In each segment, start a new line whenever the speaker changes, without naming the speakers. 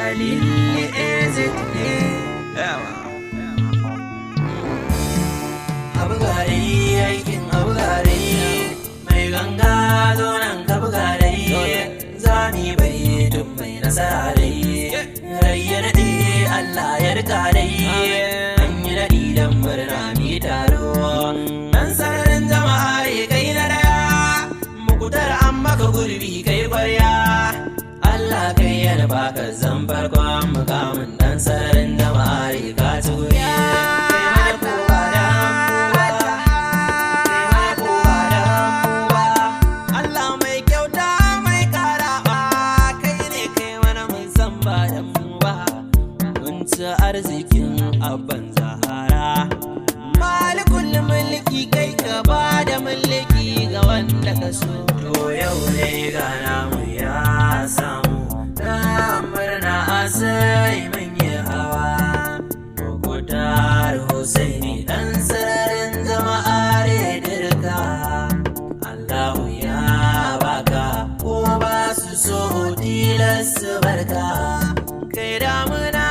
Khaleel is it ne? Abu gare aikin abu gare mai ganga zo nan ka buga dai zami bai duk mai nasara dai rayya daɗe Allah ya rika dai an yi daɗi don murna mi taro dan sararin jama'are kai na daya mukutar an maka gurbi kai kwarya Allah kai yana baka zan farkon mukamin dan sararin jama'are ka ci guriya arzikin abban zahara malikul mulki kai ka ba da mulki ga wanda ka so to yau ne gana mu ya samu na murna sai mun yi hawa kokotar Husaini dan sararin jama'are dirka Allahu ya baka ko ba su so tilas barka kai damuna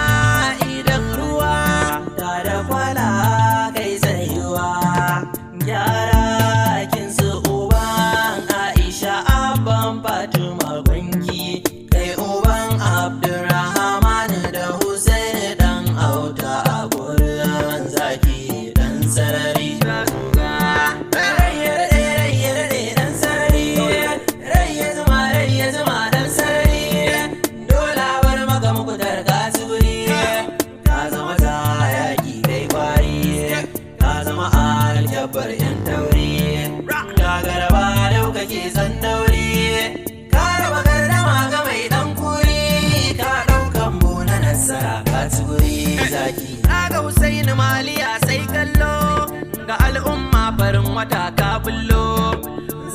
bar yan tauri gagara ba dau kake san dauri ka raba gardama ga mai dan kuri ka daukan mu na nasara ka tsuri zaki ga Husaini maliya sai kallo ga al'umma farin wata ka bullo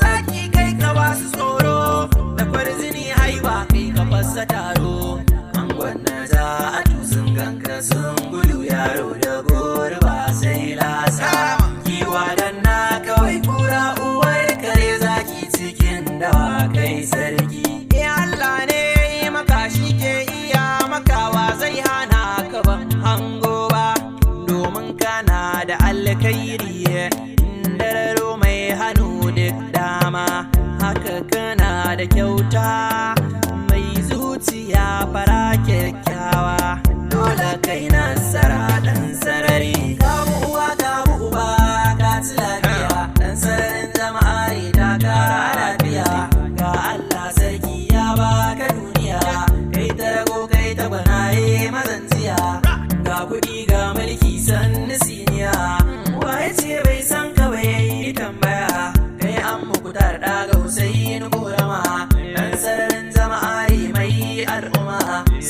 zaki kai ka ba su tsoro da farzini haiba kai ka fassa taro an gwanna za a tusun ganka sun gudu yaro da gurba sai lasa wadanna kawai kura uwar kare zaki cikin dawa kai sarki Allah ne maka shi ke iya makawa zai hana ka ban hango ba domin kana da alkhairi dararo mai hannu duk dama haka kana da kyauta mai zuciya fara kyakkyawa dole kai nasara dan sarari kamu uwa kamu uba lafiya dan sararin jama'are ta kara lafiya ga Allah sarki ya baka duniya kai ta rago kai ta banaye mazanziya ga kuɗi ga mulki sannu siniya waye ce bai san ka ba yayi tambaya kai an mukutar da ga Husaini korama dan sararin jama'are mai al'umma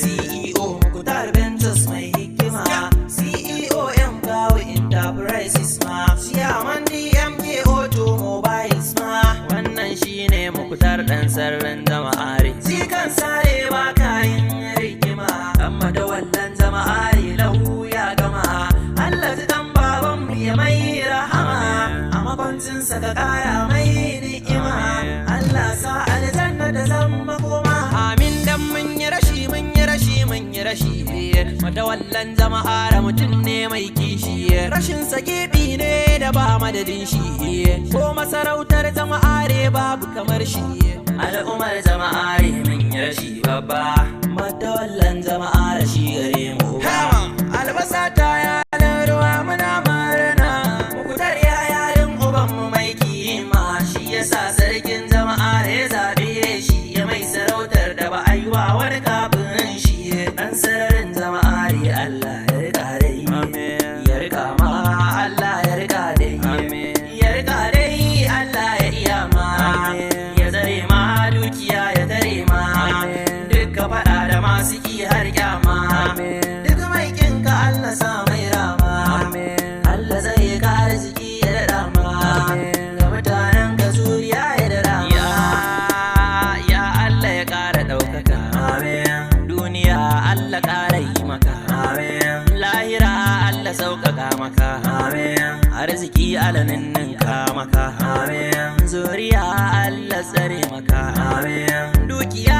CEO mukutar Ventures mai hikima CEO Empower Enterprises ma Chairman DMK Automobiles ma wannan shine mukutar dan sararin jama'are shi kan sare ba kayan rigima amma da wallan jama'are lahu ya gama Allah ji dan baban mu ya mai rahama a makwancin sa ka kara mai ni'ima Allah sa aljanna da zama koma amin dan mun yi rashi mata wallan jama'are mutum ne mai kishi rashin sa gibi ne da ba madadin shi ko masarautar jama'are babu kamar shi al'ummar jama'are mun yi rashi babba mata wallan jama'are shi gare mu albasa ta yalan ruwa muna marana mukutar yayarin uban mu mai kima shi yasa sarkin jama'are ya zabe shi ya mai sarautar da ba a yi wa wani kafin shi dan sararin jama'are Allah ya rika dai ya rika ma Allah ya rika dai ya rika dai Allah ya iya ma ya zare ma dukiya ya tare ma duka fada da masu ki har kyama duk mai kinka Allah sa mai rama Allah zai kare ziki ya dada ma ga mutanen ka zuriya ya dada ma ya Allah ya kara daukaka duniya Allah kara yi maka lahira Allah sauƙaƙa maka arziki alanin ninka maka zuriya Allah tsare maka dukiya